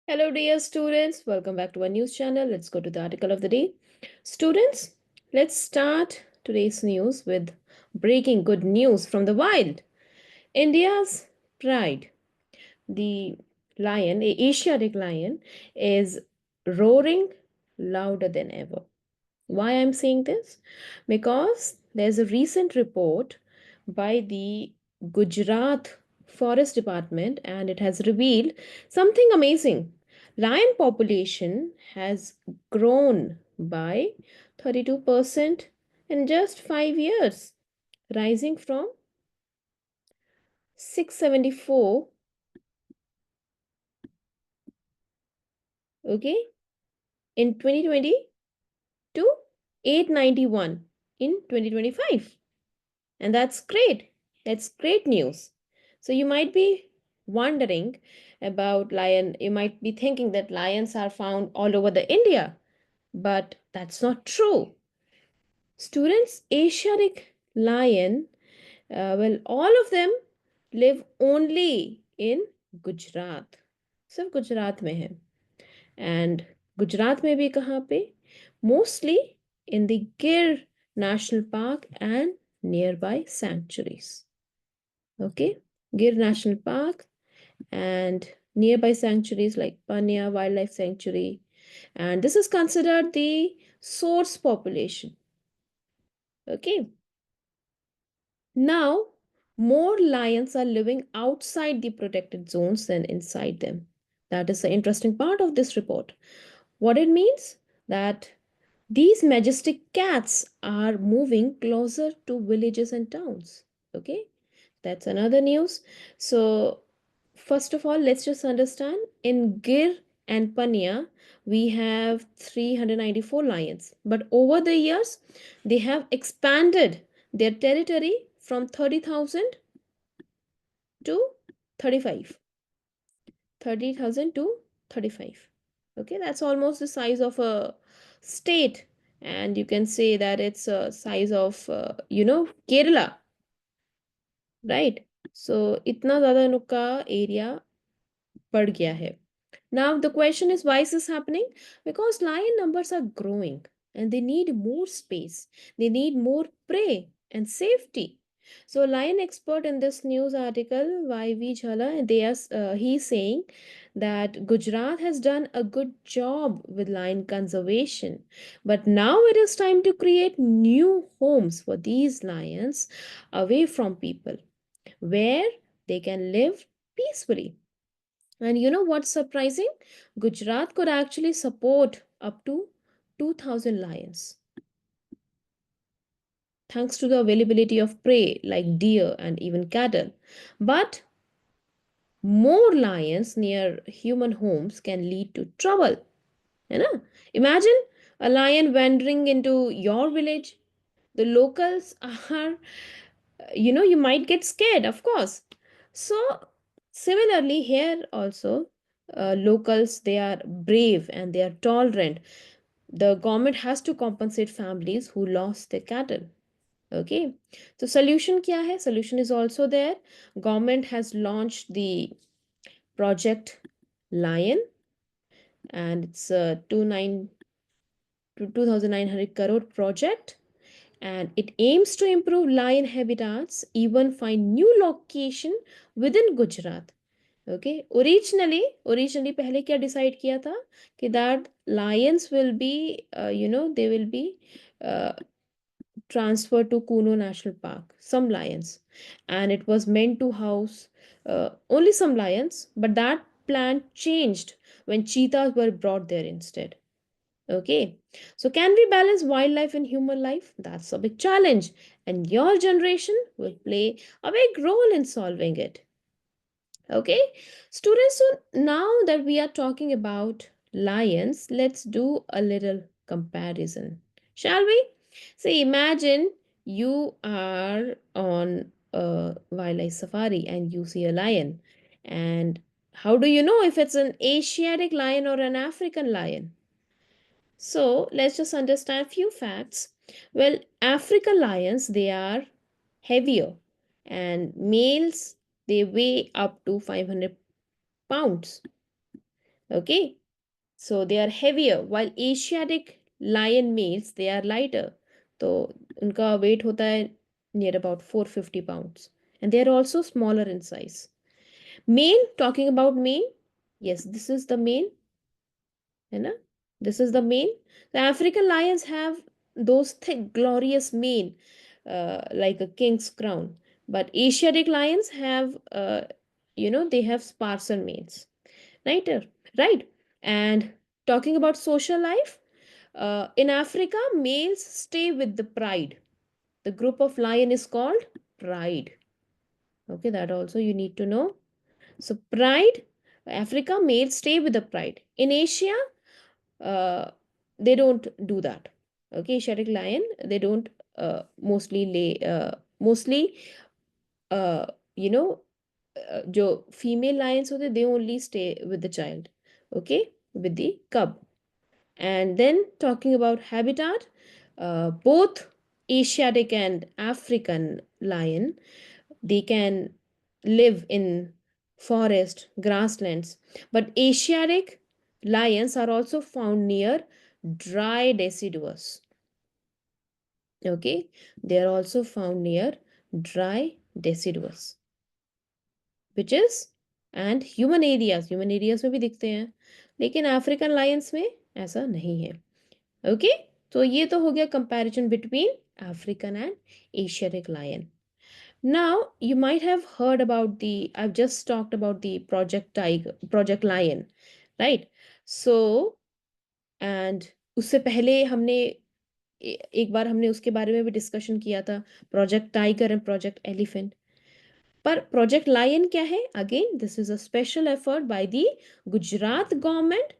Hello, dear students. Welcome back to our news channel. Let's go to the article of the day. Students, let's start today's news with breaking good news from the wild. India's pride, the lion, a Asiatic lion, is roaring louder than ever. Why I'm saying this? Because there's a recent report by the Gujarat Forest Department and it has revealed something amazing. Lion population has grown by 32% in just 5 years, rising from 674, okay, in 2020 to 891 in 2025. And that's great. That's great news. So you might be wondering about lion. You might be thinking that lions are found all over the India, but that's not true. Students, Asiatic lion, well, all of them live only in Gujarat. सिर्फ गुजरात में है. And Gujarat में भी कहाँ पे? Mostly in the Gir National Park and nearby sanctuaries. Okay, Gir National Park and nearby sanctuaries like Panya Wildlife Sanctuary. And this is considered the source population. Okay, now more lions are living outside the protected zones than inside them. That is the interesting part of this report. What it means? That these majestic cats are moving closer to villages and towns. Okay, that's another news. So, first of all, let's just understand in Gir and Panya, we have 394 lions, but over the years, they have expanded their territory from 30,000 to 35. 30,000 to 35. Okay, that's almost the size of a state, and you can say that it's a size of Kerala, right? So itna zyada इनका area बढ़ गया है. Now, the question is, why is this happening? Because lion numbers are growing and they need more space. They need more prey and safety. So, lion expert in this news article, YV Jhala, he's saying that Gujarat has done a good job with lion conservation. But now it is time to create new homes for these lions away from people where they can live peacefully. And you know what's surprising? Gujarat could actually support up to 2,000 lions thanks to the availability of prey like deer and even cattle. But more lions near human homes can lead to trouble. You know? Imagine a lion wandering into your village. The locals are, you might get scared, of course. So, similarly, here also, locals, they are brave and they are tolerant. The government has to compensate families who lost their cattle. Okay, so solution kya hai? Solution is also there. Government has launched the project Lion, and it's a 2,900 crore project, and it aims to improve lion habitats, even find new location within Gujarat. Okay, originally पहले क्या decide किया था कि that lions will be they will be uh, transferred to Kuno National Park, some lions, and it was meant to house only some lions, but that plan changed when cheetahs were brought there instead. Okay, so can we balance wildlife and human life? That's a big challenge, and your generation will play a big role in solving it. Okay, students, so now that we are talking about lions, let's do a little comparison, shall we? See, imagine you are on a wildlife safari and you see a lion. And how do you know if it's an Asiatic lion or an African lion? So let's just understand few facts. Well, African lions, they are heavier, and males, they weigh up to 500 pounds. Okay, so they are heavier while Asiatic lion males they are lighter. तो उनका weight होता है near about 450 pounds and they are also smaller in size. Mane, talking about mane, yes, this is the mane, है ना? This is the mane. The African lions have those thick, glorious mane, like a king's crown. But Asiatic lions have, they have sparser manes. Right? Right. And talking about social life, in Africa, males stay with the pride. The group of lion is called pride. Okay, that also you need to know. So, pride, Africa, males stay with the pride. In Asia, uh, they don't do that. Okay, Asiatic lion, they don't mostly, uh, you know, जो female lions होते they only stay with the child, okay, with the cub. And then talking about habitat, both Asiatic and African lion, they can live in forest grasslands, but Asiatic lions are also found near dry deciduous. Okay, they are also found near dry deciduous, which is and human areas में भी दिखते हैं, लेकिन African Lions में ऐसा नहीं है. Okay, तो ये तो हो गया comparison between African and Asiatic lion. Now you might have heard about the I've just talked about the project tiger, project lion, right? So and उससे पहले हमने एक बार हमने उसके बारे में भी डिस्कशन किया था, project tiger and project elephant. पर प्रोजेक्ट लायन क्या है? Again this is a special effort by the Gujarat government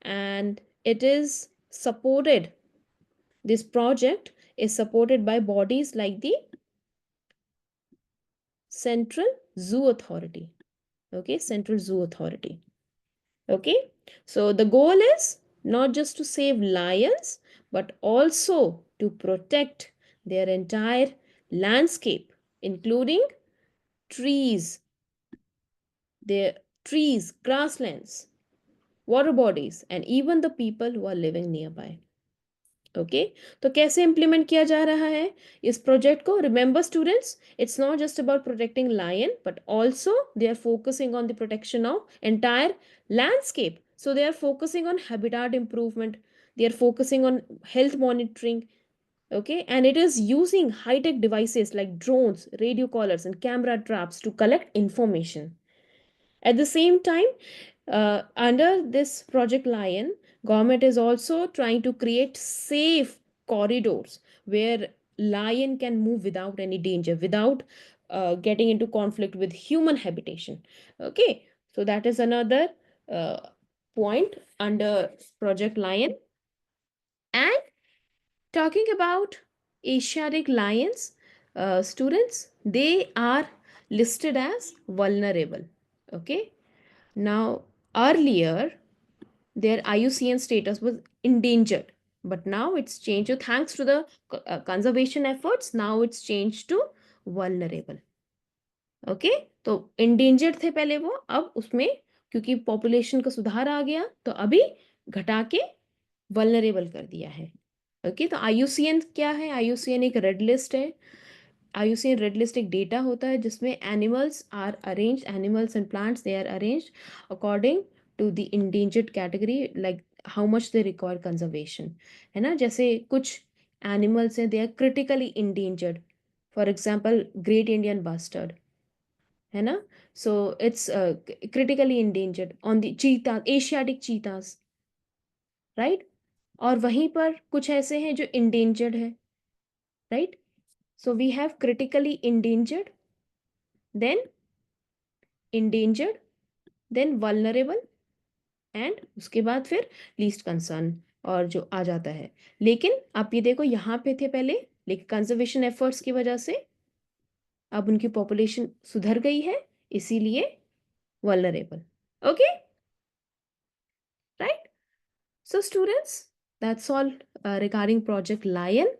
and it is supported. This project is supported by bodies like the Central Zoo Authority. Okay, Central Zoo Authority. Okay, so the goal is not just to save lions, but also to protect their entire landscape, including trees, their trees, grasslands, water bodies, and even the people who are living nearby. Okay, तो कैसे implement किया जा रहा है इस project को? Remember students, it's not just about protecting lion but also they are focusing on the protection of entire landscape. So they are focusing on habitat improvement, they are focusing on health monitoring. Okay, and it is using high tech devices like drones, radio collars and camera traps to collect information. At the same time, under this Project Lion, government is also trying to create safe corridors where lion can move without any danger, without getting into conflict with human habitation. Okay, so that is another uh, point under Project Lion. And talking about Asiatic lions, students, they are listed as vulnerable. Okay, now, earlier, their IUCN status was endangered, but now it's changed. So thanks to the conservation efforts, now it's changed to vulnerable. Okay, तो endangered थे पहले वो, अब उसमें क्योंकि population का सुधार आ गया तो अभी घटा के vulnerable कर दिया है. ओके, तो IUCN क्या है? IUCN एक रेड लिस्ट है. IUCN रेड लिस्ट एक डेटा होता है जिसमें animals are arranged, animals and plants they are arranged according to the endangered category, like how much they require conservation. है ना, जैसे कुछ एनिमल्स हैं they are critically endangered. For example great Indian bustard, है ना, so it's critically endangered on the cheetah, Asiatic cheetahs, right. और वहीं पर कुछ ऐसे हैं जो इंडेंजर्ड है, right. So we have critically endangered, then endangered, then vulnerable and उसके बाद फिर least concern और जो आ जाता है. लेकिन आप ये देखो यहाँ पे थे पहले, लेकिन कंजर्वेशन एफर्ट्स की वजह से अब उनकी पॉपुलेशन सुधर गई है, इसीलिए vulnerable. Okay, right? So students, that's all regarding Project Lion.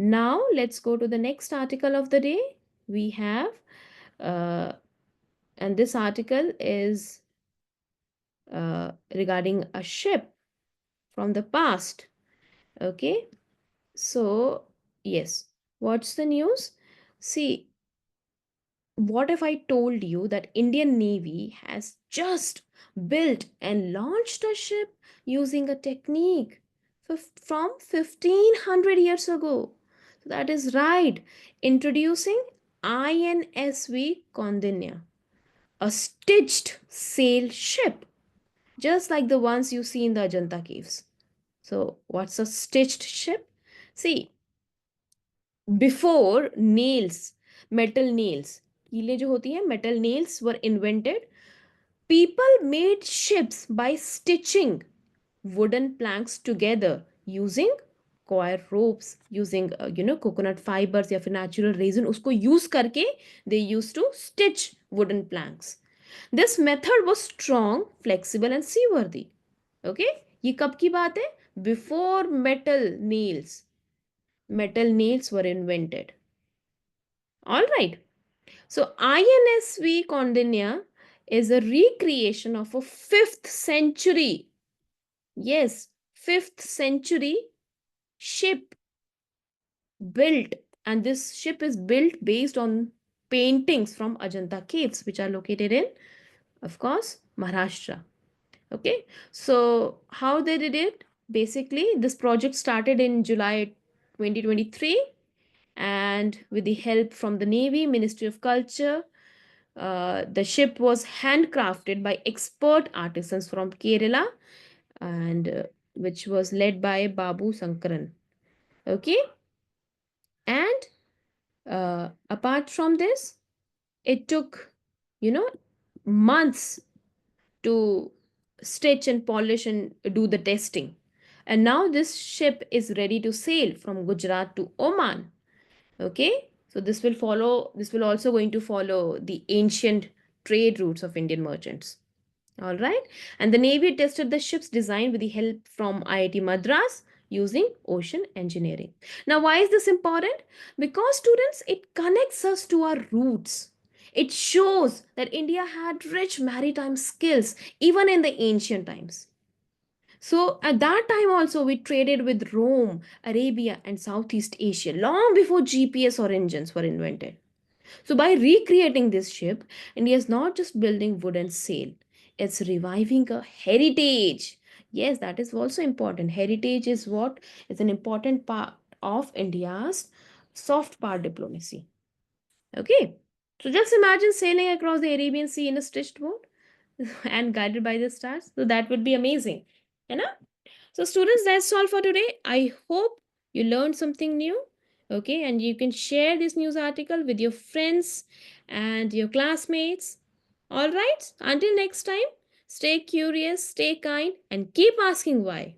Now let's go to the next article of the day. We have and this article is regarding a ship from the past. Okay, so yes, what's the news? See, what if I told you that Indian Navy has just built and launched a ship using a technique from 1500 years ago? So that is right. Introducing INSV Condia, a stitched sail ship, just like the ones you see in the Ajanta caves. So, what's a stitched ship? See, before nails, metal nails, कीलें जो होती हैं, metal nails were invented. People made ships by stitching wooden planks together using coir ropes, using coconut fibers या फिर natural resin, उसको use करके they used to stitch wooden planks. This method was strong, flexible and seaworthy. Okay, ये कब की बात है? Before metal nails were invented. All right. So INSV Condinia is a recreation of a 5th century. Yes, 5th century ship built, and this ship is built based on paintings from Ajanta caves, which are located in, of course, Maharashtra. Okay, so how they did it? Basically, this project started in July 2023, and with the help from the Navy, Ministry of Culture, the ship was handcrafted by expert artisans from Kerala, and which was led by Babu Sankaran. Okay, and apart from this, it took, you know, months to stitch and polish and do the testing. And now this ship is ready to sail from Gujarat to Oman. Okay, so this will also going to follow the ancient trade routes of Indian merchants. All right, and the Navy tested the ship's design with the help from IIT Madras using ocean engineering. Now, why is this important? Because students, it connects us to our roots. It shows that India had rich maritime skills even in the ancient times. So at that time also we traded with Rome, Arabia and Southeast Asia long before GPS or engines were invented. So by recreating this ship, India is not just building wooden sail, it's reviving a heritage. Yes, that is also important. Heritage is what is an important part of India's soft power diplomacy. Okay. So just imagine sailing across the Arabian Sea in a stitched boat and guided by the stars. So that would be amazing. You know? So, students, that's all for today. I hope you learned something new. Okay, and you can share this news article with your friends and your classmates. All right, until next time, stay curious, stay kind, and keep asking why.